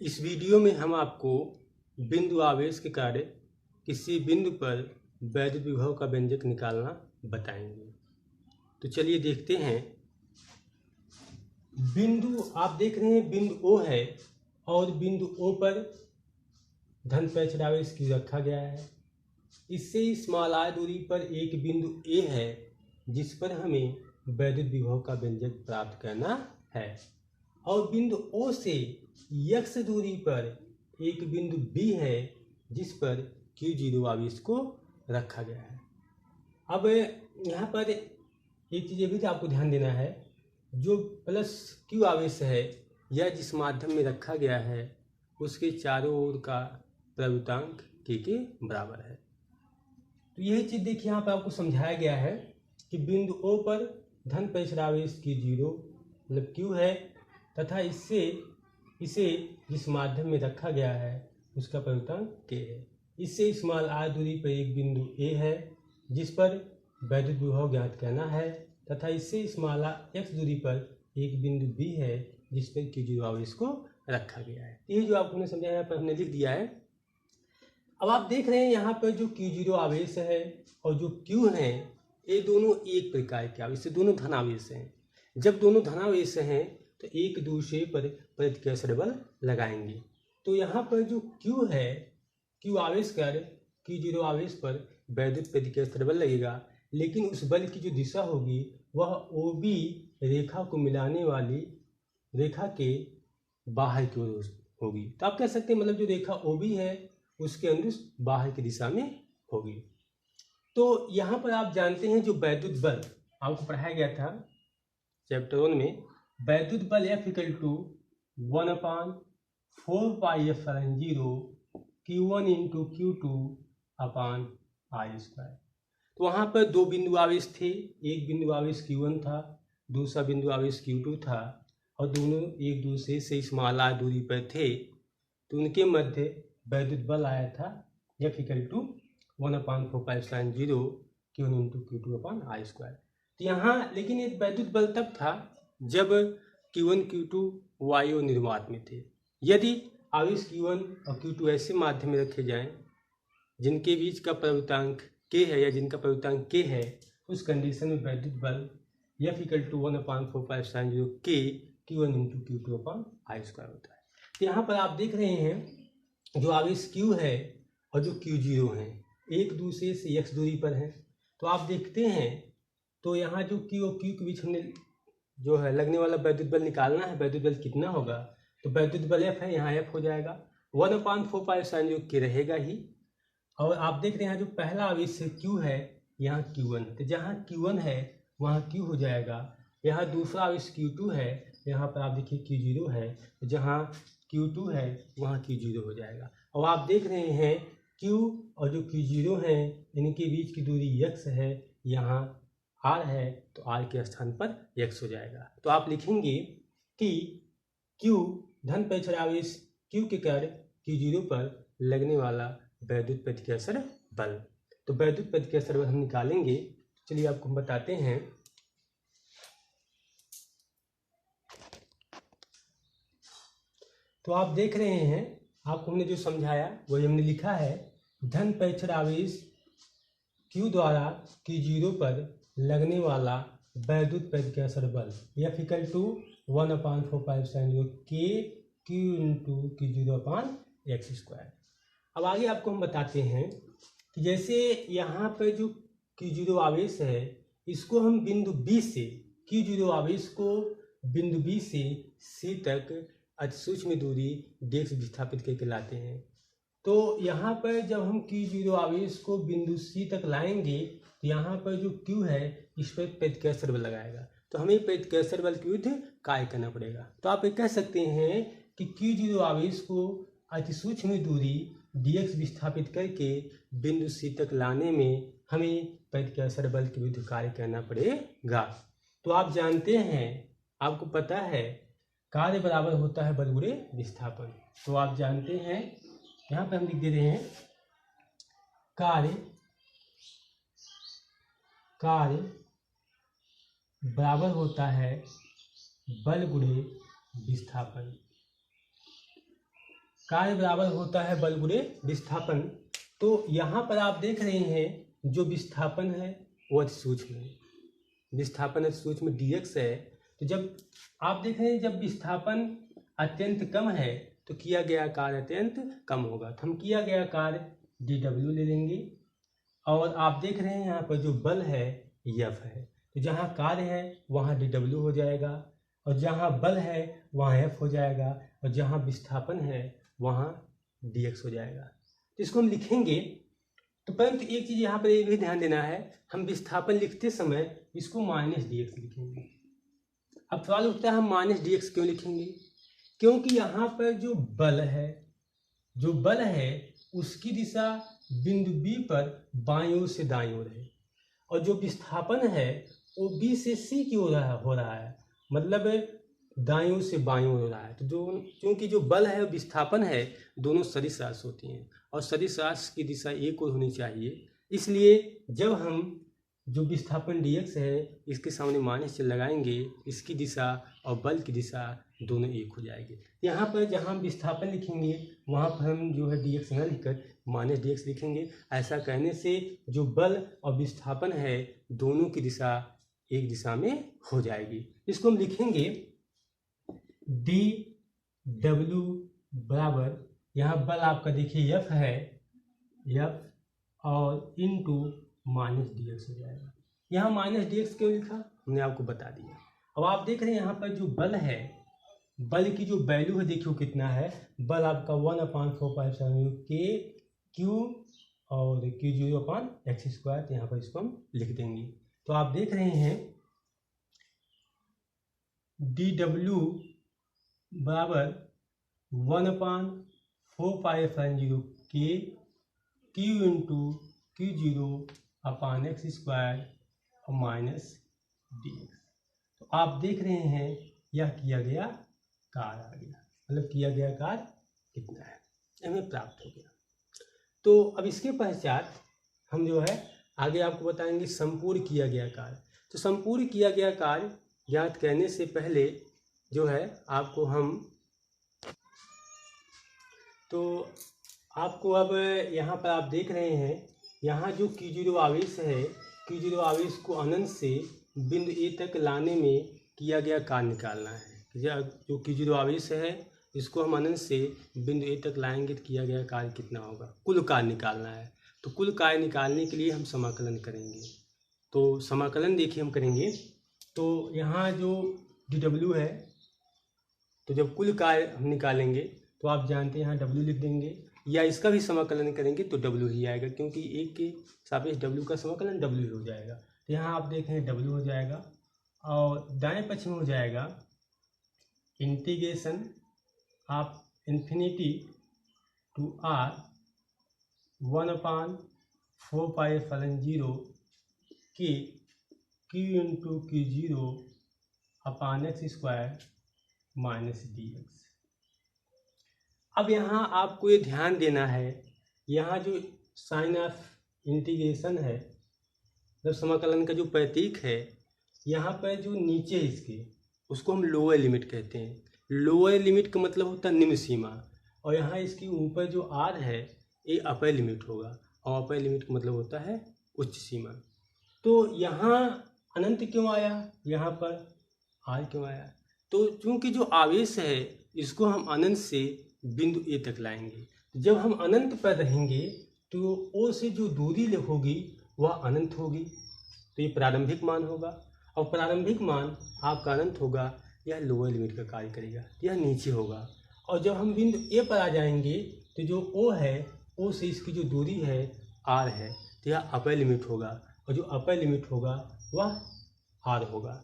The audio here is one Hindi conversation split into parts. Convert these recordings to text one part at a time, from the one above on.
इस वीडियो में हम आपको बिंदु आवेश के कार्य किसी बिंदु पर वैद्युत विभव का व्यंजक निकालना बताएंगे। तो चलिए देखते हैं। बिंदु आप देख रहे हैं, बिंदु O है और बिंदु O पर धन पेच आवेश क्यू रखा गया है। इससे स्मॉल r दूरी पर एक बिंदु A है जिस पर हमें वैद्युत विभव का व्यंजक प्राप्त करना है, और बिंदु O से x दूरी पर एक बिंदु B है जिस पर Q0 आवेश को रखा गया है। अब यहाँ पर एक चीज़ भी आपको ध्यान देना है, जो प्लस Q आवेश है यह जिस माध्यम में रखा गया है उसके चारों ओर का प्रवृत्तांक K के बराबर है। तो यही चीज़ देखिए यहाँ पर आपको समझाया गया है कि बिंदु O पर धन पेच आवेश Q0 मतलब Q है तथा इसे जिस माध्यम में रखा गया है उसका प्रवृत्तांक K है। इससे स्मॉल r दूरी पर एक बिंदु A है जिस पर वैद्युत विभव ज्ञात करना है तथा इससे स्मॉल x दूरी पर एक बिंदु B है जिस पर Q0 आवेश को रखा गया है। ये जो आपको समझाया यहाँ पर हमने लिख दिया है। अब आप देख रहे हैं यहाँ पर जो Q0 आवेश है और जो Q है ये दोनों एक प्रकार के आवेश, दोनों धनावेश हैं। जब दोनों धनावेश हैं तो एक दूसरे पर प्रतिकर्षण बल लगाएंगे। तो यहाँ पर जो Q है, Q आवेश कर Q0 आवेश पर वैद्युत प्रतिकर्षण बल लगेगा, लेकिन उस बल की जो दिशा होगी वह OB रेखा को मिलाने वाली रेखा के बाहर की ओर होगी। तो आप कह सकते हैं मतलब जो रेखा OB है उसके अनुदिश बाहर की दिशा में होगी। तो यहाँ पर आप जानते हैं जो वैद्युत बल आपको पढ़ाया गया था चैप्टर 1 में, वैद्युत बल F = 1/4πε0 Q1 × Q2/r²। तो वहाँ पर दो बिंदु आवेश थे, एक बिंदु आवेश Q1 था, दूसरा बिंदु आवेश Q2 था, और दोनों एक दूसरे से स्मॉल r दूरी पर थे। तो उनके मध्य वैद्युत बल आया था F = 1/4πε0 Q1 × Q2/r²। तो यहाँ लेकिन एक वैद्युत बल तब था जब Q1 Q2 वायु निर्वात में थे। यदि आवेश Q1 और Q2 ऐसे माध्यम में रखे जाएं जिनके बीच का प्रवृत्तांक K है या जिनका प्रवृत्तांक K है, उस कंडीशन में वैद्युत बल F = 1/4πε0 K Q1 × Q2/r² होता है। तो यहाँ पर आप देख रहे हैं जो आवेश Q है और जो Q0 है एक दूसरे से x दूरी पर है। तो आप देखते हैं तो यहाँ जो Q और Q के बीच हमने जो है लगने वाला वैद्युत बल निकालना है। वैद्युत बल कितना होगा? तो वैद्युत बल F है, यहाँ F हो जाएगा 1/4πε0 K रहेगा ही। और आप देख रहे हैं जो पहला आवेश Q है यहाँ Q1, तो जहाँ Q1 है वहाँ Q हो जाएगा। यहाँ दूसरा आवेश Q2 है, यहाँ पर आप देखिए Q0 है, तो जहाँ Q2 है वहाँ Q0 हो जाएगा। और आप देख रहे हैं Q और जो Q0 है इनके बीच की दूरी x है, यहाँ r है, तो r के स्थान पर x हो जाएगा। तो आप लिखेंगे कि Q धन पेच आवेश Q के कार्य Q0 पर लगने वाला वैद्युत प्रतिकर्षण बल। तो वैद्युत प्रतिकर्षण बल हम निकालेंगे। चलिए आपको हम बताते हैं। तो आप देख रहे हैं आपको हमने जो समझाया वही हमने लिखा है। धन पेच आवेश Q द्वारा Q0 पर लगने वाला वैद्युत प्रतिकर्षण बल F = 1/4πε0 K Q × Q0/x²। अब आगे आपको हम बताते हैं कि जैसे यहाँ पर जो Q0 आवेश है इसको हम बिंदु B से Q0 आवेश को बिंदु B से C तक अति सूक्ष्म दूरी dx विस्थापित करके लाते हैं। तो यहाँ पर जब हम Q0 आवेश को बिंदु C तक लाएंगे तो यहाँ पर जो Q है इस पर प्रतिकर्षण बल लगाएगा, तो हमें प्रतिकर्षण बल के विरुद्ध कार्य करना पड़ेगा। तो आप ये कह सकते हैं कि Q0 आवेश को अति सूक्ष्म दूरी dx विस्थापित करके बिंदु C तक लाने में हमें प्रतिकर्षण बल के विरुद्ध कार्य करना पड़ेगा। तो आप जानते हैं, आपको पता है कार्य बराबर होता है बल गुणे विस्थापन। तो आप जानते हैं यहाँ पर हम लिख दे रहे हैं कार्य बराबर होता है बल गुणे विस्थापन। कार्य बराबर होता है बल गुणे विस्थापन। तो यहाँ पर आप देख रहे हैं जो विस्थापन है वो अति सूक्ष्म है, विस्थापन अति सूक्ष्म dx है। तो जब आप देख रहे हैं जब विस्थापन अत्यंत कम है तो किया गया कार्य अत्यंत कम होगा। तो हम किया गया कार्य dw ले लेंगे और आप देख रहे हैं यहाँ पर जो बल है F है। तो जहाँ कार्य है वहाँ dw हो जाएगा और जहाँ बल है वहाँ F हो जाएगा और जहाँ विस्थापन है वहाँ dx हो जाएगा। तो इसको हम लिखेंगे। तो परंतु एक चीज़ यहाँ पर ये भी ध्यान देना है, हम विस्थापन लिखते समय इसको -dx लिखेंगे। अब सवाल उठता है हम -dx क्यों लिखेंगे? क्योंकि यहाँ पर जो बल है उसकी दिशा बिंदु B पर बाईं ओर से दाईं ओर है और जो विस्थापन है वो B से C की ओर हो रहा है, मतलब दाईं ओर से बाईं ओर हो रहा है। तो क्योंकि जो बल है विस्थापन है दोनों सदिश राशि होती हैं और सदिश राशि की दिशा एक ओर होनी चाहिए, इसलिए जब हम जो विस्थापन dx है इसके सामने माइनस चिन्ह लगाएंगे, इसकी दिशा और बल की दिशा दोनों एक हो जाएगी। यहाँ पर जहाँ हम विस्थापन लिखेंगे वहाँ पर हम जो है dx न लिखकर -dx लिखेंगे। ऐसा कहने से जो बल और विस्थापन है दोनों की दिशा एक दिशा में हो जाएगी। इसको हम लिखेंगे dw बराबर, यहाँ बल आपका देखिए F है, F और इंटू -dx हो जाएगा। यहाँ -dx क्यों लिखा हमने आपको बता दिया। अब आप देख रहे हैं यहाँ पर जो बल है, बल की जो वैल्यू है देखियो कितना है, बल आपका 1/4π k q और q0/x²। तो यहाँ पर इसको हम लिख देंगे। तो आप देख रहे हैं dw बराबर 1/4π k q इंटू q0/x² और -dx। तो आप देख रहे हैं यह किया गया कार्य आ गया, मतलब किया गया कार्य कितना है हमें प्राप्त हो गया। तो अब इसके पश्चात हम जो है आगे आपको बताएंगे संपूर्ण किया गया कार्य। तो संपूर्ण किया गया कार्य ज्ञात करने से पहले जो है आपको आपको अब यहाँ पर आप देख रहे हैं यहाँ जो q0 आवेश है, q0 आवेश को अनंत से बिंदु A तक लाने में किया गया कार्य निकालना है। जो q0 आवेश है इसको हम अनंत से बिंदु A तक लाएंगे तो किया गया कार्य कितना होगा, कुल कार्य निकालना है। तो कुल कार्य निकालने के लिए हम समाकलन करेंगे। तो समाकलन देखिए हम करेंगे। तो यहाँ जो dw है, तो जब कुल कार्य हम निकालेंगे तो आप जानते हैं यहाँ w लिख देंगे, या इसका भी समाकलन करेंगे तो w ही आएगा, क्योंकि एक के सापेक्ष w का समाकलन w ही हो जाएगा। तो यहाँ आप देखें w हो जाएगा और दाएं पक्ष में हो जाएगा integration of infinity to r 1/4π0 k q into q0/x² -dx। अब यहाँ आपको ये ध्यान देना है, यहाँ जो साइन ऑफ इंटीग्रेशन है, जब समाकलन का जो प्रतीक है, यहाँ पर जो नीचे इसके उसको हम लोअर लिमिट कहते हैं। लोअर लिमिट का मतलब होता है निम्न सीमा, और यहाँ इसके ऊपर जो आर है ये अपर लिमिट होगा, और अपर लिमिट का मतलब होता है उच्च सीमा। तो यहाँ अनंत क्यों आया, यहाँ पर आर क्यों आया? तो चूंकि जो आवेश है इसको हम अनंत से बिंदु ए तक लाएंगे। जब हम अनंत पर रहेंगे तो ओ से जो दूरी होगी वह अनंत होगी, तो ये प्रारंभिक मान होगा, और प्रारंभिक मान आपका अनंत होगा, यह लोअर लिमिट का कार्य करेगा, यह नीचे होगा। और जब हम बिंदु ए पर आ जाएंगे तो जो ओ है, ओ से इसकी जो दूरी है आर है, तो यह अपर लिमिट होगा, और जो अपर लिमिट होगा वह आर होगा।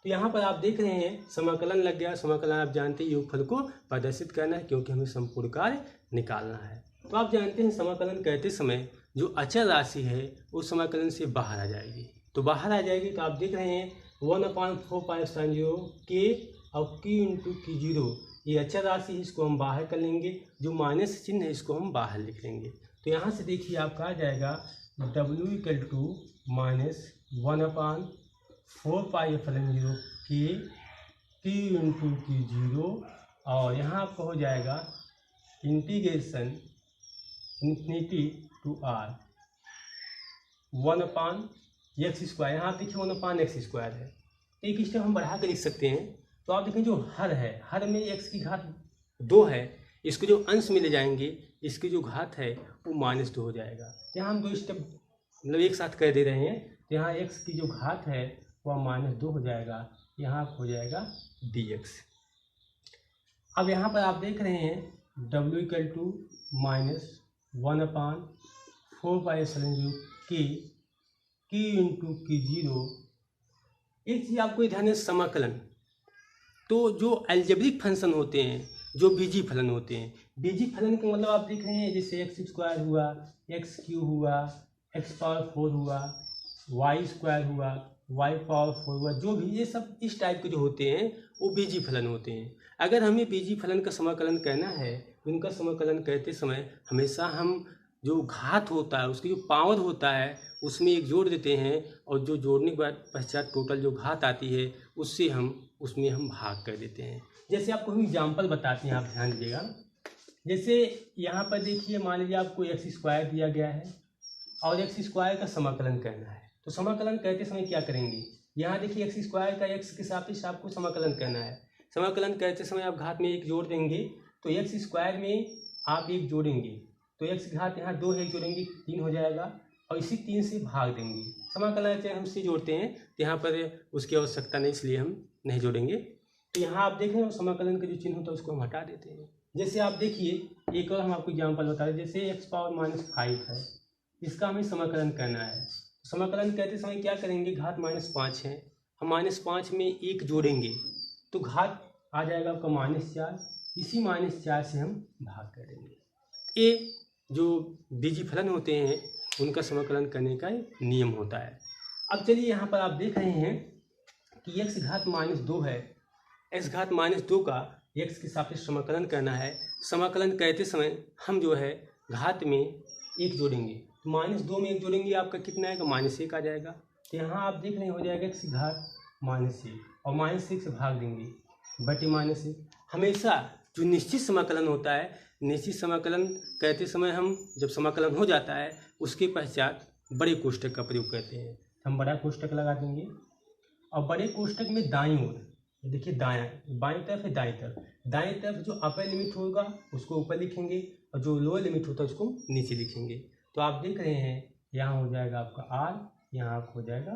तो यहाँ पर आप देख रहे हैं समाकलन लग गया। समाकलन आप जानते हैं योगफल को प्रदर्शित करना है, क्योंकि हमें संपूर्ण कार्य निकालना है। तो आप जानते हैं समाकलन करते समय जो अचर राशि है वो समाकलन से बाहर आ जाएगी। तो बाहर आ जाएगी तो आप देख रहे हैं 1/4π0 k और q इंटू q0, ये अचर राशि है, इसको हम बाहर कर लेंगे। जो माइनस चिन्ह है इसको हम बाहर लिख लेंगे। तो यहाँ से देखिए आपका आ जाएगा w = -1/4π0 k q into q0, और यहाँ आपका हो जाएगा integration infinity to are 1/x²। यहाँ देखिए 1/x² है। एक स्टेप हम बढ़ा कर लिख सकते हैं। तो आप देखें जो हर है, हर में x की घात 2 है, इसको जो अंश में ले जाएंगे इसकी जो घात है वो -2 हो जाएगा। यहाँ हम 2 स्टेप मतलब एक साथ कर दे रहे हैं। तो यहाँ x की जो घात है वह -2 हो जाएगा, यहाँ हो जाएगा dx। अब यहाँ पर आप देख रहे हैं w = -1/4πε0 k × k0। एक चीज़ आपको ध्यान है, समाकलन। तो जो अलजेब्रिक फंक्शन होते हैं, जो बीजी फलन होते हैं, बीजी फलन का मतलब आप देख रहे हैं जैसे x² हुआ, x³ हुआ, x⁴ हुआ, y² हुआ, y⁴ हुआ, जो भी ये सब इस टाइप के जो होते हैं वो बीजी फलन होते हैं। अगर हमें बीजी फलन का समाकलन करना है, उनका समाकलन करते समय हमेशा हम जो घात होता है उसकी जो पावर होता है उसमें एक जोड़ देते हैं, और जो जोड़ने के बाद पश्चात टोटल जो घात आती है उससे उसमें हम भाग कर देते हैं। जैसे आपको हम एग्जाम्पल बताते हैं, आप ध्यान दीजिएगा। जैसे यहाँ पर देखिए, मान लीजिए आपको x² दिया गया है और x² का समाकलन करना है। तो समाकलन करते समय क्या करेंगे, यहाँ देखिए x² का x के सापेक्ष आपको समाकलन करना है। समाकलन करते समय आप घात में 1 जोड़ देंगे, तो x² में आप 1 जोड़ेंगे तो x की घात यहाँ 2 है, जोड़ेंगे 3 हो जाएगा, और इसी 3 से भाग देंगे। समाकलन चाहे हम से जोड़ते हैं तो यहाँ पर उसकी आवश्यकता नहीं, इसलिए हम नहीं जोड़ेंगे। तो यहाँ आप देख रहे हो समाकलन का जो चिन्ह होता है उसको हम हटा देते हैं। जैसे आप देखिए, एक और हम आपको एग्जाम्पल बता रहे हैं। जैसे x⁻⁵ है, इसका हमें समाकलन करना है। समाकलन करते समय क्या करेंगे, घात -5 है, हम -5 में 1 जोड़ेंगे तो घात आ जाएगा आपका -4, इसी -4 से हम भाग करेंगे। ये जो बीजी फलन होते हैं उनका समाकलन करने का नियम होता है। अब चलिए यहाँ पर आप देख रहे हैं कि x⁻2 है, x⁻2 का x के सापेक्ष समाकलन करना है। समाकलन करते समय हम जो है घात में 1 जोड़ेंगे, तो -2 में 1 जोड़ेंगे, आपका कितना आएगा, -1 आ जाएगा। तो यहाँ आप देख रहे हैं हो जाएगा x⁻1 और -1 से भाग देंगे बटे -1। हमेशा जो निश्चित समाकलन होता है, निश्चित समाकलन करते समय हम जब समाकलन हो जाता है उसके पश्चात बड़े कोष्ठक का प्रयोग करते हैं। हम बड़ा कोष्ठक लगा देंगे, और बड़े कोष्ठक में दाईं ओर देखिए, बाईं तरफ है दाईं तरफ, दाईं तरफ जो अपर लिमिट होगा उसको ऊपर लिखेंगे और जो लोअर लिमिट होता है उसको नीचे लिखेंगे। तो आप देख रहे हैं यहाँ हो जाएगा आपका r, यहाँ हो जाएगा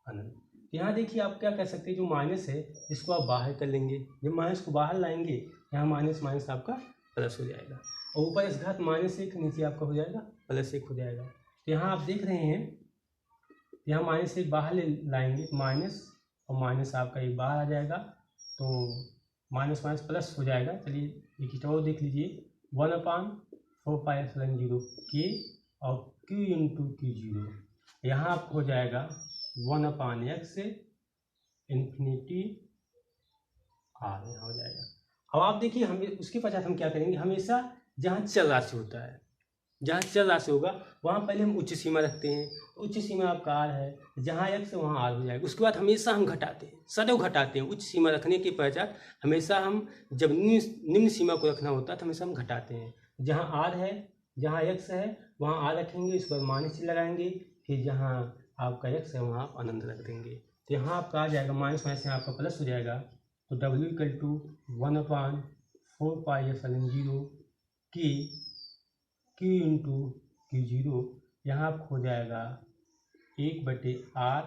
अनंत। यहाँ देखिए आप क्या कर सकते हैं, जो माइनस है इसको आप बाहर कर लेंगे। जब माइनस को बाहर लाएंगे यहाँ माइनस माइनस आपका प्लस हो जाएगा, और ऊपर इस घात -1 नीचे आपका हो जाएगा +1 हो जाएगा। तो यहाँ आप देख रहे हैं यहाँ -1 बाहर लाएंगे, माइनस और माइनस आपका एक बाहर आ जाएगा, तो माइनस माइनस प्लस हो जाएगा। चलिए एक और देख लीजिए, 1/4πε0 k और q × q0, यहाँ आपको हो जाएगा 1/x इन्फिनिटी r, यहाँ हो जाएगा। अब आप देखिए हमें उसके पश्चात हम क्या करेंगे, हमेशा जहाँ चल राशि होता है, जहाँ चल राशि होगा वहाँ पहले हम उच्च सीमा रखते हैं। उच्च सीमा आपका r है, जहाँ x है वहाँ r हो जाएगा। उसके बाद हमेशा हम घटाते हैं, सदैव घटाते हैं। उच्च सीमा रखने के पश्चात हमेशा हम जब निम्न सीमा को रखना होता है तो हमेशा हम घटाते हैं। जहाँ r है, जहाँ x है वहाँ r रखेंगे, इस पर माइनस लगाएंगे, फिर जहाँ आपका x है वहाँ आप अनंत रख देंगे। तो यहाँ आपका आ जाएगा माइनस माइनस, यहाँ आपका प्लस हो जाएगा। तो w = 1/4πε0 k q × q0, यहाँ आप हो जाएगा 1/r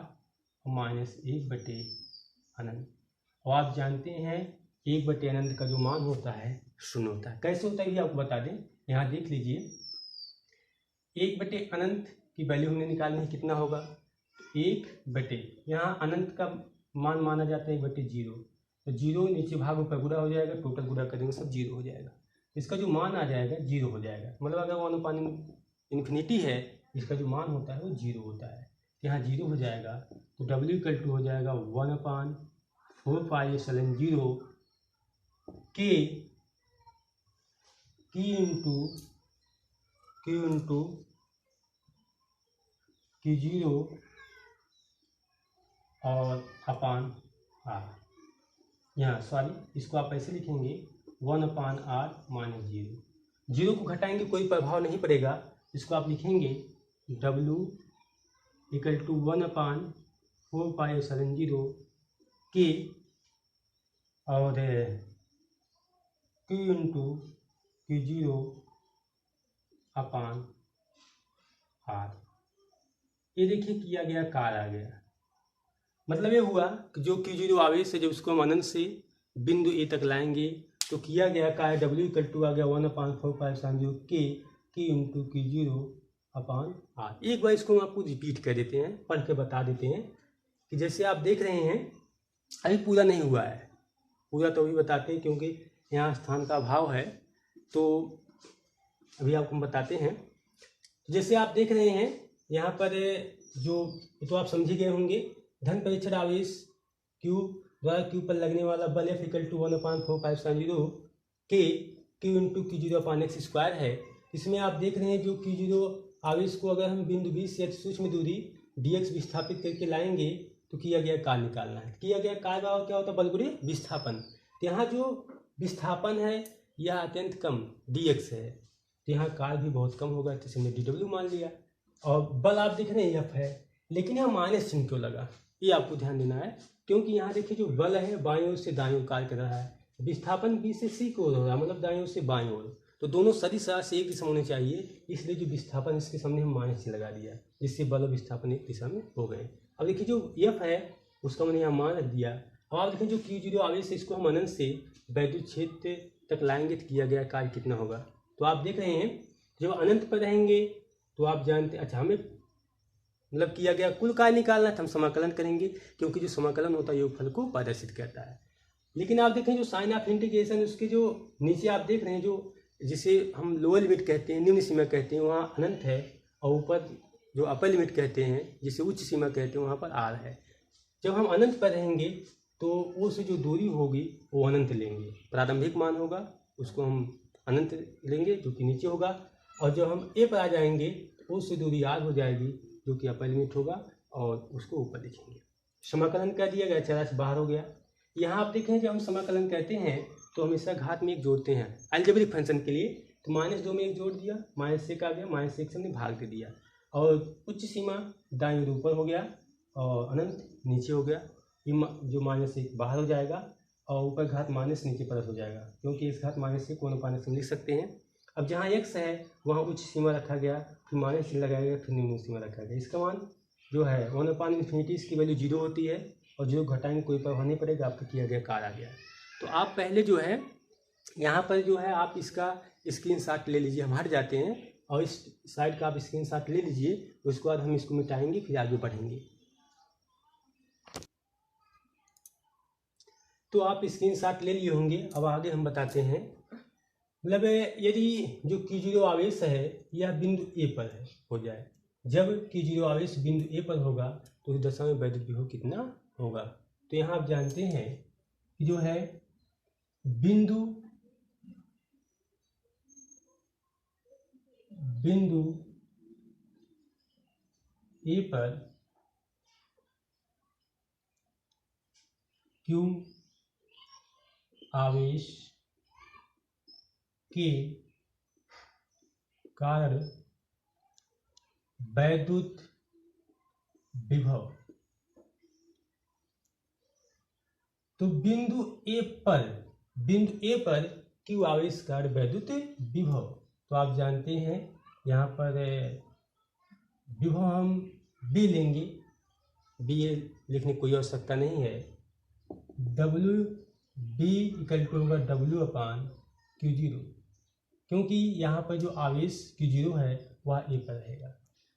-1/अनंत। और आप जानते हैं 1/अनंत का जो मान होता है 0 होता है। कैसे होता है ये आपको बता दें, यहाँ देख लीजिए, 1/अनंत की वैल्यू हमने निकालनी है, कितना होगा, 1/, यहाँ अनंत का मान माना जाता है 1/0, तो 0 नीचे भाग ऊपर गुणा हो जाएगा, टोटल गुणा करेंगे सब 0 हो जाएगा। इसका जो मान आ जाएगा 0 हो जाएगा, मतलब अगर 1/∞ है, इसका जो मान होता है वो 0 होता है। यहाँ 0 हो जाएगा, तो w = हो जाएगा 1/4πε0 k q × q0 और अपान r। यहाँ सॉरी, इसको आप ऐसे लिखेंगे 1/r - 0। जीरो को घटाएंगे कोई प्रभाव नहीं पड़ेगा। इसको आप लिखेंगे W इक्वल टू 1/4πε0 K और Q इंटू Q0 अपान R। ये देखिए किया गया कार आ गया। मतलब ये हुआ कि जो Q0 आवेश है जब उसको हम अनंत से बिंदु ए तक लाएंगे तो किया गया कार्य W इक्वल टू आ गया 1/4πε0 K इंटू Q0 अपान R। एक बार इसको हम आपको रिपीट कर देते हैं, पढ़ के बता देते हैं कि जैसे आप देख रहे हैं अभी पूरा नहीं हुआ है, पूरा तो अभी बताते हैं क्योंकि यहाँ स्थान का अभाव है, तो अभी आपको हम बताते हैं। जैसे आप देख रहे हैं यहाँ पर जो तो आप समझ गए होंगे, धन परीक्षण आवेश Q द्वारा Q पर लगने वाला बल F equal to 1/4πε0 K Q into Q0 upon x square है। इसमें आप देख रहे हैं जो Q0 आवेश को अगर हम बिंदु B से सूक्ष्म दूरी dx विस्थापित करके लाएंगे तो किया गया कार्य निकालना है। किया गया कार्य बराबर क्या होता है? बल गुणे विस्थापन। तो यहाँ जो विस्थापन है यह अत्यंत कम dx है, तो यहाँ कार्य भी बहुत कम होगा, तो हमने dw मान लिया। और बल आप देख रहे हैं F है, लेकिन यहाँ माइनस चिन्ह क्यों लगा ये आपको ध्यान देना है, क्योंकि यहाँ देखिए जो बल है बाईं ओर से दाईं ओर कार्य कर रहा है, विस्थापन B से C को ओर हो रहा है, मतलब दाईं ओर से बाईं ओर, तो दोनों सदिश राशि एक दिशा होने चाहिए, इसलिए जो विस्थापन इसके सामने हम माइनस से लगा दिया, जिससे बल और विस्थापन एक दिशा में हो गए। अब देखिए जो F है उसका मैंने यहाँ मान रख दिया। अब आप देखिए जो Q0 आवेश है इसको हम अनंत से वैद्युत क्षेत्र तक लाएंगे तो किया गया कार्य कितना होगा। तो आप देख रहे हैं जब अनंत पर रहेंगे तो आप जानते, अच्छा हमें मतलब किया गया कुल कार्य निकालना है, तो हम समाकलन करेंगे, क्योंकि जो समाकलन होता है योगफल को प्रदर्शित करता है। लेकिन आप देखें जो साइन ऑफ इंटीग्रेशन उसके जो नीचे आप देख रहे हैं जो जिसे हम लोअर लिमिट कहते हैं, निम्न सीमा कहते हैं, वहाँ अनंत है, और ऊपर जो अपर लिमिट कहते हैं जिसे उच्च सीमा कहते हैं वहाँ पर R है। जब हम अनंत पर रहेंगे तो वो से जो दूरी होगी वो अनंत लेंगे, प्रारंभिक मान होगा उसको हम अनंत लेंगे जो कि नीचे होगा, और जब हम A पर आ जाएंगे तो उससे दूरी R हो जाएगी जो कि अपर लिमिट होगा, और उसको ऊपर लिखेंगे। समाकलन कर दिया गया, चरा से बाहर हो गया। यहाँ आप देखें जब हम समाकलन करते हैं तो हमेशा घात में एक जोड़ते हैं अलजेब्रिक फंक्शन के लिए, तो -2 में एक जोड़ दिया, -1 आ गया, -1 से हमने भाग दे दिया, और उच्च सीमा दाईं ओर ऊपर हो गया और अनंत नीचे हो गया। ये जो -1 बाहर हो जाएगा और ऊपर घात माइनस नीचे परत हो जाएगा, क्योंकि इस घात -1 को अनुपात से लिख सकते हैं। अब जहाँ x है वहाँ उच्च सीमा रखा गया, फिर माइनस लगाएगा, फिर निम्न सीमा रखा गया। इसका मान जो है 1/∞, इसकी वैल्यू 0 होती है, और जो घटाएंगे कोई प्रभाव नहीं पड़ेगा, आपका किया गया कार्य आ गया। तो आप पहले जो है यहाँ पर जो है आप इसका स्क्रीनशॉट ले लीजिए, हम हट जाते हैं, और इस साइड का आप स्क्रीनशॉट ले लीजिए, उसके बाद हम इसको मिटाएंगे, फिर आगे बढ़ेंगे। तो आप स्क्रीनशॉट ले लिए होंगे, अब आगे हम बताते हैं। मतलब यदि जो Q0 आवेश है यह बिंदु A पर है हो जाए, जब Q0 आवेश बिंदु A पर होगा तो उस दशा में वैद्युत विभव कितना होगा। तो यहाँ आप जानते हैं कि जो है बिंदु A पर Q आवेश के कारण वैद्युत विभव, तो बिंदु A पर Q आवेश कारण वैद्युत विभव, तो आप जानते हैं यहाँ पर विभव हम B लेंगे, B लिखने की कोई आवश्यकता नहीं है, B इक्वल टू होगा W/Q0, क्योंकि यहाँ पर जो आवेश Q0 है वह A पर रहेगा।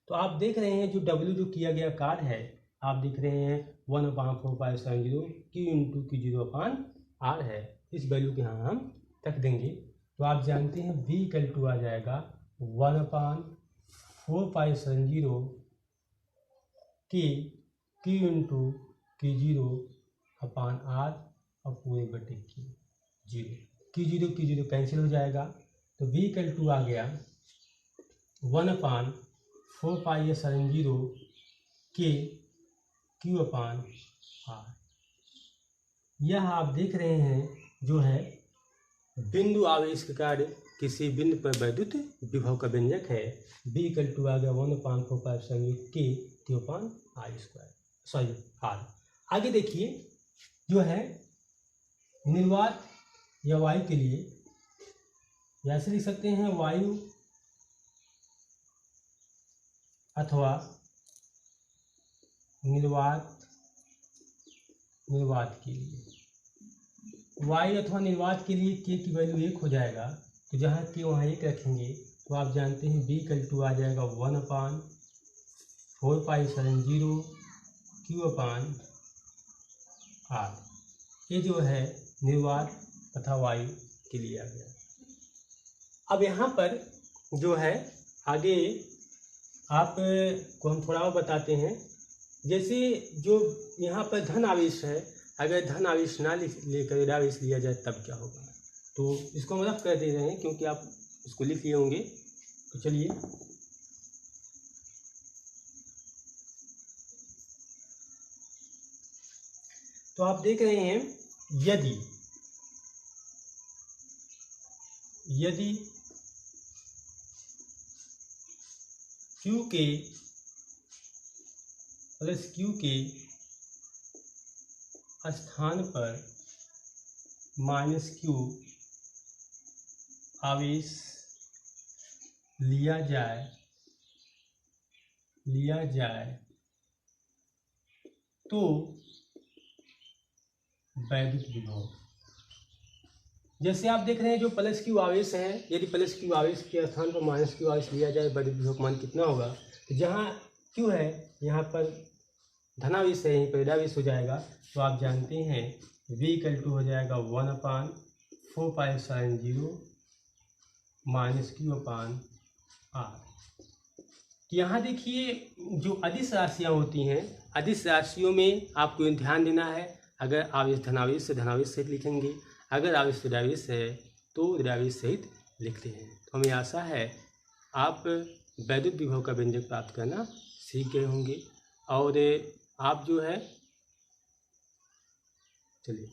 तो आप देख रहे हैं जो W जो किया गया कार्य है, आप देख रहे हैं 1/4πε0 Q इंटू Q0/R है, इस वैल्यू के यहाँ हम रख देंगे। तो आप जानते हैं V इक्वल टू आ जाएगा 1/4πε0 Q इंटू Q0/R और पूरे बटे Q0 कैंसिल हो जाएगा, तो V इक्वल टू आ गया 1/4πε0 Q/R। यह आप देख रहे हैं जो है बिंदु आवेश के कार्य किसी बिंदु पर वैद्युत विभव का व्यंजक है B = आ गया 1/4 संयुक्त K Q/R², सॉरी R। आगे देखिए जो है निर्वात या वायु के लिए या ऐसे लिख सकते हैं वायु अथवा निर्वात के लिए, वायु अथवा निर्वात के लिए K की वैल्यू 1 हो जाएगा, तो जहाँ K वहाँ 1 रखेंगे तो आप जानते हैं B = आ जाएगा 1/4π/0 Q/R। ये जो है निर्वात तथा वायु के लिए आ गया। अब यहाँ पर जो है आगे आपको हम थोड़ा और बताते हैं, जैसे जो यहाँ पर धन आवेश है, अगर धन आवेश ना लेकर ऋण आवेश लिया जाए तब क्या होगा, तो इसको हम रफ कर दे रहे हैं क्योंकि आप इसको लिख लिए होंगे। तो चलिए तो आप देख रहे हैं यदि Q के प्लस Q के स्थान पर -Q आवेश लिया जाए तो वैद्युत विभव, जैसे आप देख रहे हैं जो प्लस Q आवेश है, यदि प्लस Q आवेश के स्थान पर -Q आवेश लिया जाए वैद्युत विभव का मान कितना होगा, तो जहाँ Q है यहाँ पर धनावेश है, यहीं पर ऋणावेश हो जाएगा, तो आप जानते हैं V = हो जाएगा 1/4π/0 -Q/R। यहाँ देखिए जो अदिश राशियाँ होती हैं, अदिश राशियों में आपको ध्यान देना है, अगर आवेश धनावेश से धनावेश सहित लिखेंगे, अगर आवेश ऋणावेश है तो ऋणावेश सहित लिखते हैं। तो हमें आशा है आप वैद्युत विभव का व्यंजक प्राप्त करना सीख गए होंगे। और आप जो है चलिए